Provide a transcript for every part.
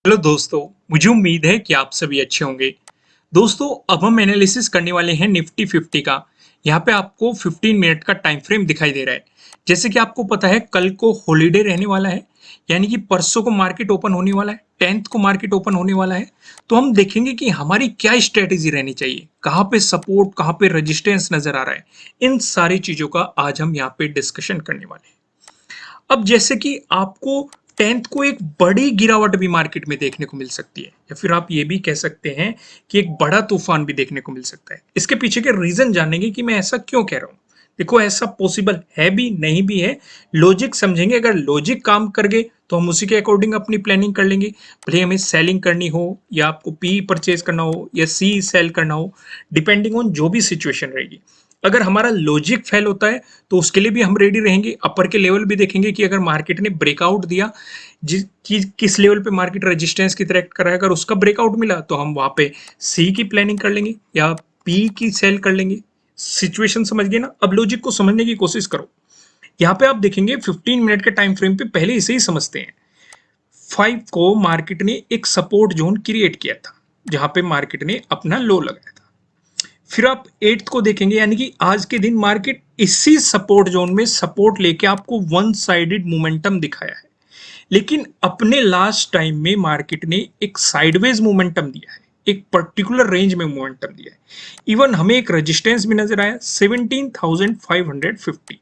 Hello दोस्तों, मुझे उम्मीद है कि आप सभी अच्छे होंगे। दोस्तों, अब हम एनालिसिस करने वाले हैं निफ्टी 50 का। यहाँ पे आपको 15 मिनट का टाइम फ्रेम दिखाई दे रहा है। जैसे कि आपको पता है कल को हॉलीडे रहने वाला है, यानी कि परसों को मार्केट ओपन होने वाला है, 10th को मार्केट ओपन होने वाला है। तो हम देखेंगे कि हमारी क्या स्ट्रेटेजी रहनी चाहिए, कहाँ पे सपोर्ट, कहाँ पे रेजिस्टेंस नजर आ रहा है। इन सारी चीजों का आज हम यहाँ पे डिस्कशन करने वाले हैं। अब जैसे कि आपको 10th को एक बड़ी गिरावट भी मार्केट में देखने को मिल सकती है, या फिर आप ये भी कह सकते हैं कि एक बड़ा तूफान भी देखने को मिल सकता है। इसके पीछे के रीजन जानेंगे कि मैं ऐसा क्यों कह रहा हूं। देखो, ऐसा पॉसिबल है भी, नहीं भी है। लॉजिक समझेंगे, अगर लॉजिक काम कर गए तो हम उसी के अकॉर्डिंग अपनी प्लानिंग कर लेंगे। भले हमें सेलिंग करनी हो, या आपको पी परचेज करना हो, या सी सेल करना हो, डिपेंडिंग ऑन जो भी सिचुएशन रहेगी। अगर हमारा लॉजिक फेल होता है तो उसके लिए भी हम रेडी रहेंगे। अपर के लेवल भी देखेंगे कि अगर मार्केट ने ब्रेकआउट दिया, किस लेवल पे मार्केट रेजिस्टेंस की तरह एक्ट कर रहा है, अगर उसका ब्रेकआउट मिला तो हम वहां पे सी की प्लानिंग कर लेंगे या पी की सेल कर लेंगे। सिचुएशन समझ गए ना। अब लॉजिक को समझने की कोशिश करो। यहाँ पे आप देखेंगे 15 मिनट के टाइम फ्रेम पे पहले इसे ही समझते हैं। 5 को मार्केट ने एक सपोर्ट जोन क्रिएट किया था, जहां पे मार्केट ने अपना लो लगाया था। फिर आप 8th को देखेंगे, यानी कि आज के दिन मार्केट इसी सपोर्ट जोन में सपोर्ट लेके आपको वन साइडेड मोमेंटम दिखाया है। लेकिन अपने लास्ट टाइम में मार्केट ने एक साइडवेज मोमेंटम दिया है, एक पर्टिकुलर रेंज में मोमेंटम दिया है। इवन हमें एक रेजिस्टेंस भी नजर आया 17,550।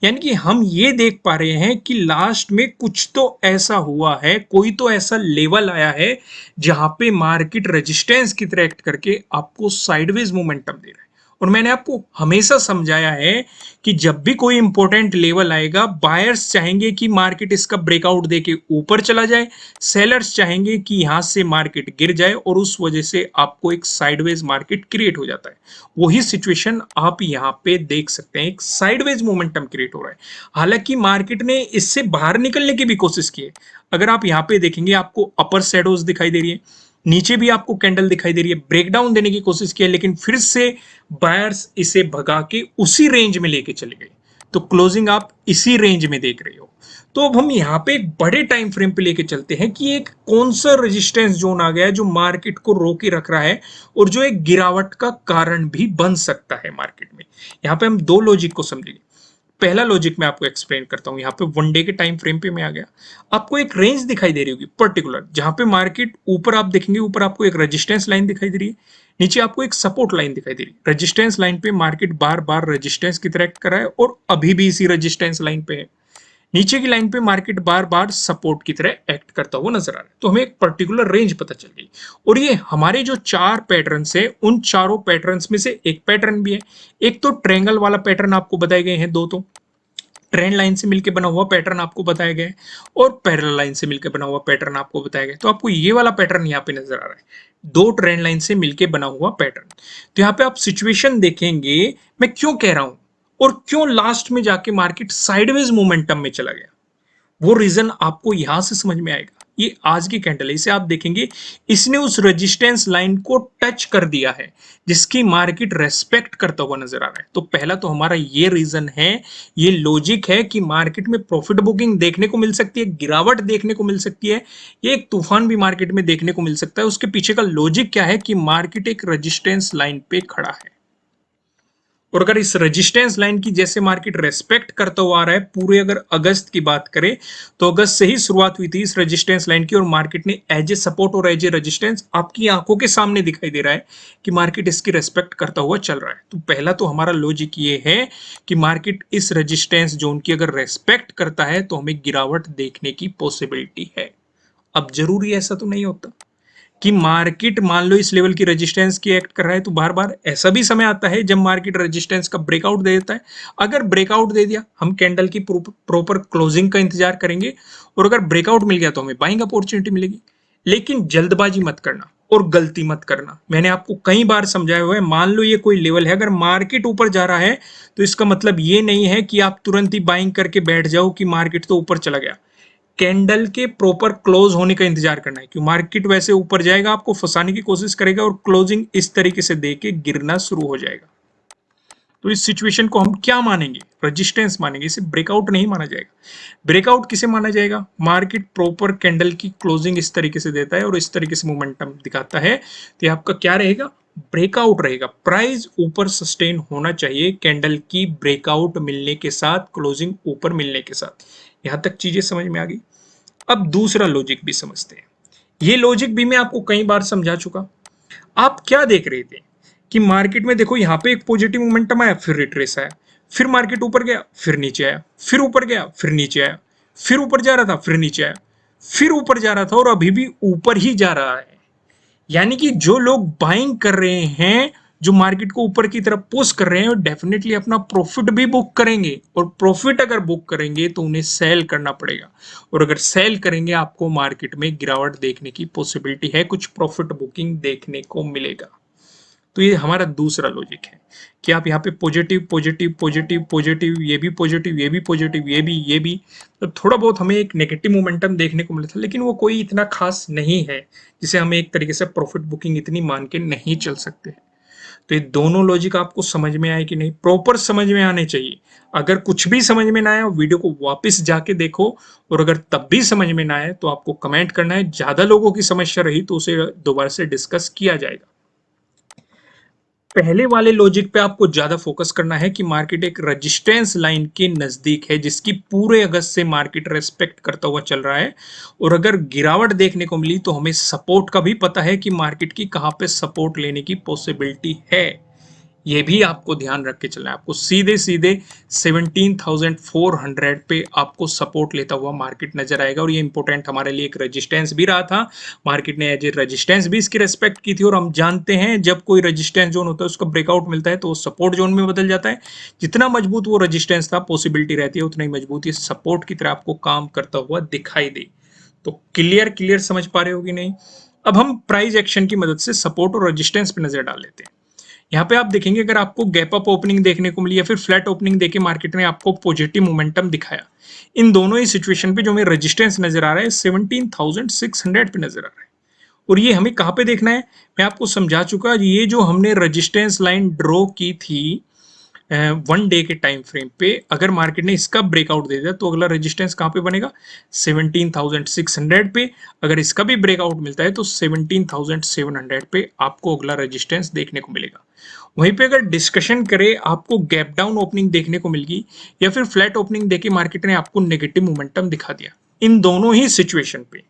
यानी कि हम ये देख पा रहे हैं कि लास्ट में कुछ तो ऐसा हुआ है, कोई तो ऐसा लेवल आया है जहां पे मार्केट रेजिस्टेंस की तरह एक्ट करके आपको साइडवेज मोमेंटम दे रहा है। और मैंने आपको हमेशा समझाया है कि जब भी कोई इंपॉर्टेंट लेवल आएगा, बायर्स चाहेंगे कि मार्केट इसका ब्रेकआउट देके ऊपर चला जाए, सेलर्स चाहेंगे कि यहां से मार्केट गिर जाए, और उस वजह से आपको एक साइडवेज मार्केट क्रिएट हो जाता है। वही सिचुएशन आप यहां पे देख सकते हैं, एक साइडवेज मोमेंटम क्रिएट हो रहा है। हालांकि मार्केट ने इससे बाहर निकलने की भी कोशिश की है। अगर आप यहां पे देखेंगे, आपको अपर शेडोज दिखाई दे रही है, नीचे भी आपको कैंडल दिखाई दे रही है, ब्रेकडाउन देने की कोशिश की है, लेकिन फिर से बायर्स इसे भगा के उसी रेंज में लेके चले गए। तो क्लोजिंग आप इसी रेंज में देख रहे हो। तो अब हम यहाँ पे एक बड़े टाइम फ्रेम पे लेके चलते हैं कि एक कौन सा रेजिस्टेंस जोन आ गया है जो मार्केट को रोके रख रहा है, और जो एक गिरावट का कारण भी बन सकता है मार्केट में। यहाँ पे हम दो लॉजिक को समझेंगे। पहला लॉजिक मैं आपको एक्सप्लेन करता हूं। यहाँ पे वन डे के टाइम फ्रेम पे मैं आ गया। आपको एक रेंज दिखाई दे रही होगी पर्टिकुलर, जहां पे मार्केट ऊपर आप देखेंगे, ऊपर आपको एक रेजिस्टेंस लाइन दिखाई दे रही है, नीचे आपको एक सपोर्ट लाइन दिखाई दे रही है। रेजिस्टेंस लाइन पे मार्केट बार बार रेजिस्टेंस की तरह एक्ट कर रहा है, और अभी भी इसी रेजिस्टेंस लाइन पे है। नीचे की लाइन पे मार्केट बार बार सपोर्ट की तरह एक्ट करता हुआ नजर आ रहा है। तो हमें एक पर्टिकुलर रेंज पता चल गई। और ये हमारे जो चार पैटर्न है, उन चारों पैटर्न में से एक पैटर्न भी है। एक तो ट्रेंगल वाला पैटर्न आपको बताए गए हैं, दो तो ट्रेंड लाइन से मिलकर बना हुआ पैटर्न आपको बताया गया है, और पैरेलल लाइन से मिलकर बना हुआ पैटर्न आपको बताया गया है। तो आपको ये वाला पैटर्न यहाँ पे नजर आ रहा है, दो ट्रेंड लाइन से मिलकर बना हुआ पैटर्न। तो यहाँ पे आप सिचुएशन देखेंगे, मैं क्यों कह रहा हूं और क्यों लास्ट में जाके मार्केट साइडवेज मोमेंटम में चला गया, वो रीजन आपको यहां से समझ में आएगा। ये आज की कैंडल है, इसे आप देखेंगे, इसने उस रेजिस्टेंस लाइन को टच कर दिया है, जिसकी मार्केट रेस्पेक्ट करता हुआ नजर आ रहा है। तो पहला तो हमारा ये रीजन है, ये लॉजिक है कि मार्केट में प्रॉफिट बुकिंग देखने को मिल सकती है, गिरावट देखने को मिल सकती है, ये एक तूफान भी मार्केट में देखने को मिल सकता है। उसके पीछे का लॉजिक क्या है कि मार्केट एक रेजिस्टेंस लाइन पे खड़ा है, और अगर इस रेजिस्टेंस लाइन की जैसे मार्केट रेस्पेक्ट करता हुआ आ रहा है, पूरे अगर अगस्त की बात करें तो अगस्त से ही शुरुआत हुई थी इस रेजिस्टेंस लाइन की, और मार्केट ने एज ए सपोर्ट और एज ए रेजिस्टेंस आपकी आंखों के सामने दिखाई दे रहा है कि मार्केट इसकी रेस्पेक्ट करता हुआ चल रहा है। तो पहला तो हमारा लॉजिक ये है कि मार्केट इस रेजिस्टेंस जोन की अगर रेस्पेक्ट करता है तो हमें गिरावट देखने की पॉसिबिलिटी है। अब जरूरी ऐसा तो नहीं होता कि मार्केट मान लो इस लेवल की रेजिस्टेंस की एक्ट कर रहा है, तो बार बार ऐसा भी समय आता है जब मार्केट रेजिस्टेंस का ब्रेकआउट दे देता है। अगर ब्रेकआउट दे दिया, हम कैंडल की प्रॉपर क्लोजिंग का इंतजार करेंगे, और अगर ब्रेकआउट मिल गया तो हमें बाइंग अपॉर्चुनिटी मिलेगी। लेकिन जल्दबाजी मत करना और गलती मत करना। मैंने आपको कई बार समझाया हुआ है, मान लो ये कोई लेवल है, अगर मार्केट ऊपर जा रहा है तो इसका मतलब ये नहीं है कि आप तुरंत ही बाइंग करके बैठ जाओ कि मार्केट तो ऊपर चला गया। कैंडल के प्रॉपर क्लोज होने का इंतजार करना है, कि मार्केट वैसे ऊपर जाएगा, आपको फंसाने की कोशिश करेगा, और क्लोजिंग इस तरीके से दे के गिरना शुरू हो जाएगा। तो इस सिचुएशन को हम क्या मानेंगे? रेजिस्टेंस मानेंगे, इसे ब्रेकआउट नहीं माना जाएगा। ब्रेकआउट किसे माना जाएगा? मार्केट प्रॉपर कैंडल की क्लोजिंग इस तरीके से देता है और इस तरीके से मोमेंटम दिखाता है, तो ये आपका क्या रहेगा? ब्रेकआउट रहेगा। प्राइस ऊपर सस्टेन होना चाहिए कैंडल की ब्रेकआउट मिलने के साथ, क्लोजिंग ऊपर मिलने के साथ। यहां तक चीजें समझ में आ गई। अब दूसरा लॉजिक भी समझते हैं। ये लॉजिक भी मैं आपको कई बार समझा चुका। आप क्या देख रहे थे कि मार्केट में देखो यहां पे एक पॉजिटिव मोमेंटम आया, फिर रिट्रेस आया, फिर मार्केट ऊपर गया, फिर नीचे आया, फिर ऊपर गया, फिर नीचे आया, फिर ऊपर जा रहा था, फिर नीचे आया, फिर ऊपर जा रहा था और अभी भी ऊपर ही जा रहा है। यानी कि जो लोग बाइंग कर रहे हैं, जो मार्केट को ऊपर की तरफ पुश कर रहे हैं, वो डेफिनेटली अपना प्रॉफिट भी बुक करेंगे, और प्रॉफिट अगर बुक करेंगे तो उन्हें सेल करना पड़ेगा, और अगर सेल करेंगे आपको मार्केट में गिरावट देखने की पॉसिबिलिटी है, कुछ प्रॉफिट बुकिंग देखने को मिलेगा। तो ये हमारा दूसरा लॉजिक है कि आप यहाँ पे पॉजिटिव पॉजिटिव पॉजिटिव पॉजिटिव, ये भी पॉजिटिव, ये भी पॉजिटिव, ये भी तो थोड़ा बहुत हमें एक नेगेटिव मोमेंटम देखने को मिला था, लेकिन वो कोई इतना खास नहीं है जिसे हमें एक तरीके से प्रॉफिट बुकिंग इतनी मान के नहीं चल सकते हैं। तो ये दोनों लॉजिक आपको समझ में आए कि नहीं? प्रॉपर समझ में आने चाहिए। अगर कुछ भी समझ में ना आया, वीडियो को वापस जाके देखो, और अगर तब भी समझ में ना आए तो आपको कमेंट करना है। ज्यादा लोगों की समस्या रही तो उसे दोबारा से डिस्कस किया जाएगा। पहले वाले लॉजिक पे आपको ज्यादा फोकस करना है कि मार्केट एक रेजिस्टेंस लाइन के नजदीक है, जिसकी पूरे अगस्त से मार्केट रेस्पेक्ट करता हुआ चल रहा है, और अगर गिरावट देखने को मिली तो हमें सपोर्ट का भी पता है कि मार्केट की कहां पे सपोर्ट लेने की पॉसिबिलिटी है। ये भी आपको ध्यान रख के चलना है। आपको सीधे सीधे 17,400 पे आपको सपोर्ट लेता हुआ मार्केट नजर आएगा, और ये इंपॉर्टेंट हमारे लिए एक रेजिस्टेंस भी रहा था। मार्केट ने एज ए रेजिस्टेंस भी इसकी रेस्पेक्ट की थी, और हम जानते हैं जब कोई रेजिस्टेंस जोन होता है उसका ब्रेकआउट मिलता है तो वो सपोर्ट जोन में बदल जाता है। जितना मजबूत वो रेजिस्टेंस था, पॉसिबिलिटी रहती है उतना ही मजबूत ये सपोर्ट की तरह आपको काम करता हुआ दिखाई दे। तो क्लियर क्लियर समझ पा रहे हो कि नहीं? अब हम प्राइस एक्शन की मदद से सपोर्ट और रेजिस्टेंस पे नजर डाल लेते हैं। यहाँ पे आप देखेंगे अगर आपको गैप अप ओपनिंग देखने को मिली या फिर फ्लैट ओपनिंग देके मार्केट ने आपको पॉजिटिव मोमेंटम दिखाया, इन दोनों ही सिचुएशन पे जो हमें रेजिस्टेंस नजर आ रहा है 17,600 पे नजर आ रहा है। और ये हमें कहाँ पे देखना है? मैं आपको समझा चुका, ये जो हमने रेजिस्टेंस लाइन ड्रॉ की थी 1 डे के टाइम फ्रेम पे, अगर मार्केट ने इसका ब्रेकआउट दे दिया तो अगला रेजिस्टेंस कहाँ पे बनेगा? 17,600 पे। अगर इसका भी ब्रेकआउट मिलता है तो 17,700 पे आपको अगला रेजिस्टेंस देखने को मिलेगा। वहीं पे अगर डिस्कशन करें, आपको गैप डाउन ओपनिंग देखने को मिल गई या फिर फ्लैट ओपनिंग देके मार्केट ने आपको नेगेटिव मोमेंटम दिखा दिया, इन दोनों ही सिचुएशन पे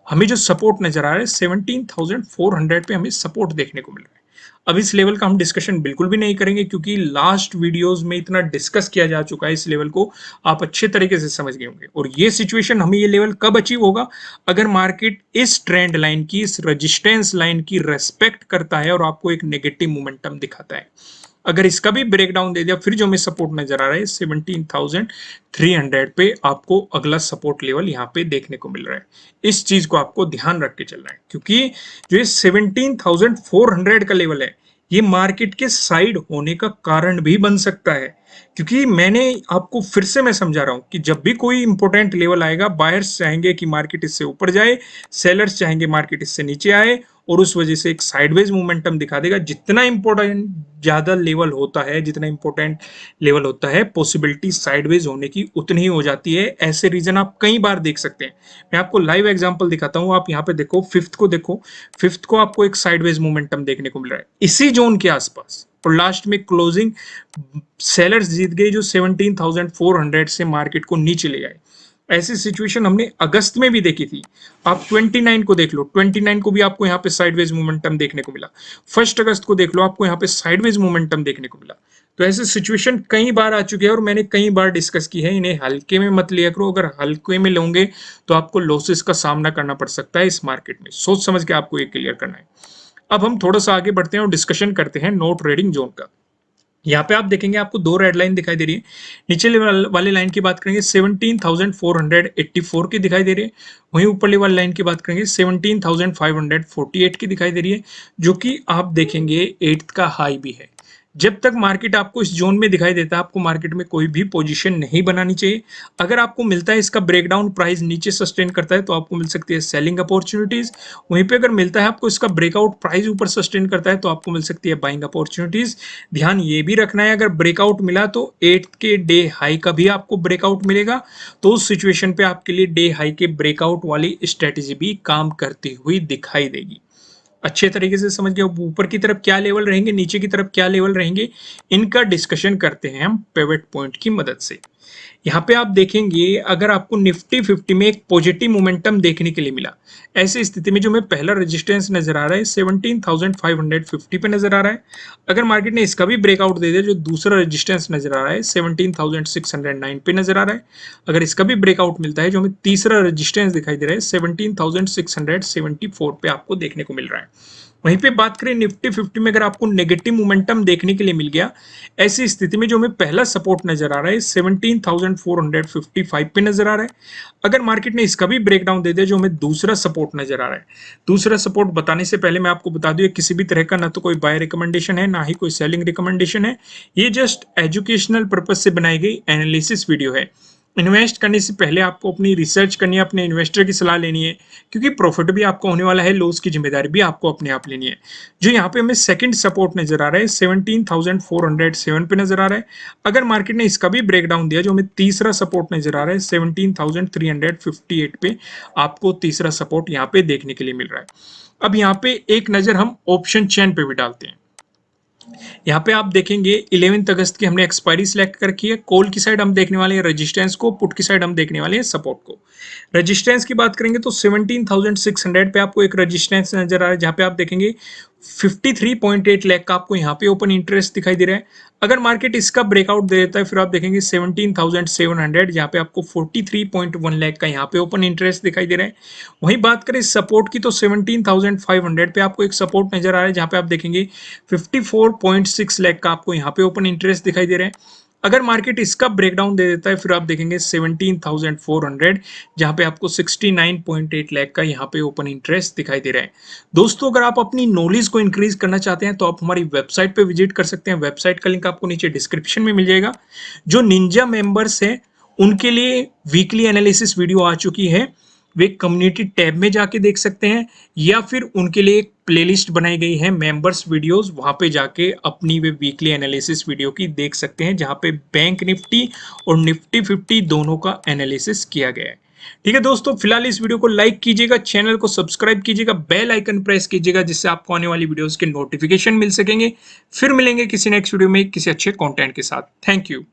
हमें जो सपोर्ट नजर आ रहा है 17,400 पे हमें सपोर्ट देखने को मिल रहा है। अब इस लेवल का हम डिस्कशन बिल्कुल भी नहीं करेंगे, क्योंकि लास्ट वीडियोस में इतना डिस्कस किया जा चुका है इस लेवल को, आप अच्छे तरीके से समझ गए होंगे। और ये सिचुएशन हमें ये लेवल कब अचीव होगा? अगर मार्केट इस ट्रेंड लाइन की, इस रेजिस्टेंस लाइन की रेस्पेक्ट करता है और आपको एक नेगेटिव मोमेंटम दिखाता है। अगर इसका भी ब्रेकडाउन दे दिया, फिर जो हमें सपोर्ट नजर आ रहा है 17,300 पे आपको अगला सपोर्ट लेवल यहाँ पे देखने को मिल रहा है। इस चीज को आपको ध्यान रख के चलना है, क्योंकि जो ये 17,400 का लेवल है, ये मार्केट के साइड होने का कारण भी बन सकता है। क्योंकि मैंने आपको फिर से मैं समझा रहा हूं कि जब भी कोई इंपॉर्टेंट लेवल आएगा, बायर्स चाहेंगे कि मार्केट इससे ऊपर जाए, सेलर्स चाहेंगे मार्केट इससे नीचे आए, और उस वजह से एक साइडवेज मोमेंटम दिखा देगा। जितना इंपॉर्टेंट ज्यादा लेवल होता है, जितना इंपॉर्टेंट लेवल होता है, पॉसिबिलिटी साइडवेज होने की उतनी ही हो जाती है। ऐसे रीजन आप कई बार देख सकते हैं। मैं आपको लाइव एग्जांपल दिखाता हूं। आप यहाँ पे देखो, फिफ्थ को देखो, फिफ्थ को आपको एक साइडवेज मोमेंटम देखने को मिल रहा है इसी जोन के आसपास, और लास्ट में क्लोजिंग सेलर्स जीत गए जो 17,400 से मार्केट को नीचे ले आए। ऐसी सिचुएशन हमने अगस्त में भी देखी थी। आप 29 को देख लो, 29 को भी आपको यहाँ पे साइडवेज मोमेंटम देखने को मिला। 1 अगस्त को देख लो, आपको यहाँ पे साइडवेज मोमेंटम देखने को मिला। तो ऐसे सिचुएशन कई बार आ चुके हैं और मैंने कई बार डिस्कस की है। इन्हें हल्के में मत लिया करो। अगर हल्के में लोगे तो आपको लॉसेस का सामना करना पड़ सकता है इस मार्केट में। सोच समझ के आपको ये क्लियर करना है। अब हम थोड़ा सा आगे बढ़ते हैं और डिस्कशन करते हैं नो ट्रेडिंग जोन का। यहाँ पे आप देखेंगे आपको दो रेड लाइन दिखाई दे रही है। नीचे वाली लाइन की बात करेंगे 17,484 की दिखाई दे रही है। वहीं ऊपर वाली लाइन की बात करेंगे 17,548 की दिखाई दे रही है, जो कि आप देखेंगे 8th का हाई भी है। जब तक मार्केट आपको इस जोन में दिखाई देता है, आपको मार्केट में कोई भी पोजीशन नहीं बनानी चाहिए। अगर आपको मिलता है इसका ब्रेकडाउन, प्राइस नीचे सस्टेन करता है तो आपको मिल सकती है सेलिंग अपॉर्चुनिटीज। वहीं पे अगर मिलता है आपको इसका ब्रेकआउट, प्राइस ऊपर सस्टेन करता है तो आपको मिल सकती है बाइंग अपॉर्चुनिटीज। ध्यान ये भी रखना है, अगर ब्रेकआउट मिला तो 8 के डे हाई का भी आपको ब्रेकआउट मिलेगा, तो उस सिचुएशन पे आपके लिए डे हाई के ब्रेकआउट वाली स्ट्रेटेजी भी काम करती हुई दिखाई देगी। अच्छे तरीके से समझ गए। ऊपर की तरफ क्या लेवल रहेंगे, नीचे की तरफ क्या लेवल रहेंगे, इनका डिस्कशन करते हैं हम पिवट पॉइंट की मदद से। यहाँ पे आप देखेंगे अगर आपको निफ्टी 50 में एक पॉजिटिव मोमेंटम देखने के लिए मिला, ऐसी स्थिति में जो हमें पहला रेजिस्टेंस नजर आ रहा है 17,550 पे नजर आ रहा है। अगर मार्केट ने इसका भी ब्रेकआउट दे दिया, जो दूसरा रेजिस्टेंस नजर आ रहा है 17,609 पे नजर आ रहा है। अगर इसका भी ब्रेकआउट मिलता है, जो हमें तीसरा रेजिस्टेंस दिखाई दे रहा है 17,674 पे आपको देखने को मिल रहा है। वहीं पे बात करें निफ्टी 50 में, अगर आपको नेगेटिव मोमेंटम देखने के लिए मिल गया, ऐसी स्थिति में जो हमें पहला सपोर्ट नजर आ रहा है 17,455 पे नजर आ रहा है। अगर मार्केट ने इसका भी ब्रेकडाउन दे दिया, जो हमें दूसरा सपोर्ट नजर आ रहा है। दूसरा सपोर्ट बताने से पहले मैं आपको बता दूं, किसी भी तरह का ना तो कोई बाय रिकमेंडेशन है, ना ही कोई सेलिंग रिकमेंडेशन है। ये जस्ट एजुकेशनल पर्पज से बनाई गई एनालिसिस वीडियो है। इन्वेस्ट करने से पहले आपको अपनी रिसर्च करनी है, अपने इन्वेस्टर की सलाह लेनी है, क्योंकि प्रॉफिट भी आपको होने वाला है, लॉस की जिम्मेदारी भी आपको अपने आप लेनी है। जो यहाँ पे हमें सेकंड सपोर्ट नजर आ रहा है 17,407 पे नजर आ रहा है। अगर मार्केट ने इसका भी ब्रेकडाउन दिया, जो हमें तीसरा सपोर्ट नजर आ रहा है 17,358 पे आपको तीसरा सपोर्ट यहाँ पे देखने के लिए मिल रहा है। अब यहाँ पे एक नजर हम ऑप्शन चेन पे भी डालते हैं। यहाँ पे आप देखेंगे 11 अगस्त की हमने एक्सपायरी सिलेक्ट कर रखी है। कॉल की साइड हम देखने वाले हैं रेजिस्टेंस को, पुट की साइड हम देखने वाले हैं सपोर्ट को। रेजिस्टेंस की बात करेंगे तो 17,600 पे आपको एक रेजिस्टेंस नजर आ रहा है, जहां पे आप देखेंगे 53.8 लाख का आपको यहाँ पे ओपन इंटरेस्ट दिखाई दे रहा है। अगर मार्केट इसका ब्रेकआउट दे देता है, फिर आप देखेंगे 17,700, जहाँ पे आपको 43.1 लाख का यहाँ पे ओपन इंटरेस्ट दिखाई दे रहा है। वहीं बात करें सपोर्ट की तो 17,500 पे आपको एक सपोर्ट नजर आ रहा है, जहाँ पे आप देखेंगे 54.6 लाख का आपको यहाँ पे ओपन इंटरेस्ट दिखाई दे रहा है। अगर मार्केट इसका ब्रेकडाउन दे देता है, फिर आप देखेंगे 17,400, जहां पे आपको 69.8 लाख का यहाँ पे ओपन इंटरेस्ट दिखाई दे रहा है। दोस्तों, अगर आप अपनी नॉलेज को इंक्रीज करना चाहते हैं तो आप हमारी वेबसाइट पे विजिट कर सकते हैं। वेबसाइट का लिंक आपको नीचे डिस्क्रिप्शन में मिल जाएगा। जो निंजा मेंबर्स हैं उनके लिए वीकली एनालिसिस वीडियो आ चुकी है, वे कम्युनिटी टैब में जाके देख सकते हैं, या फिर उनके लिए एक प्लेलिस्ट बनाई गई है मेंबर्स वीडियोस, वहां पे जाके अपनी वे वीकली एनालिसिस वीडियो की देख सकते हैं, जहां पे बैंक निफ्टी और निफ्टी 50 दोनों का एनालिसिस किया गया है। ठीक है दोस्तों, फिलहाल इस वीडियो को लाइक कीजिएगा, चैनल को सब्सक्राइब कीजिएगा, बेल आइकन प्रेस कीजिएगा, जिससे आपको आने वाली वीडियोस के नोटिफिकेशन मिल सकेंगे। फिर मिलेंगे किसी नेक्स्ट वीडियो में किसी अच्छे कंटेंट के साथ। Thank you.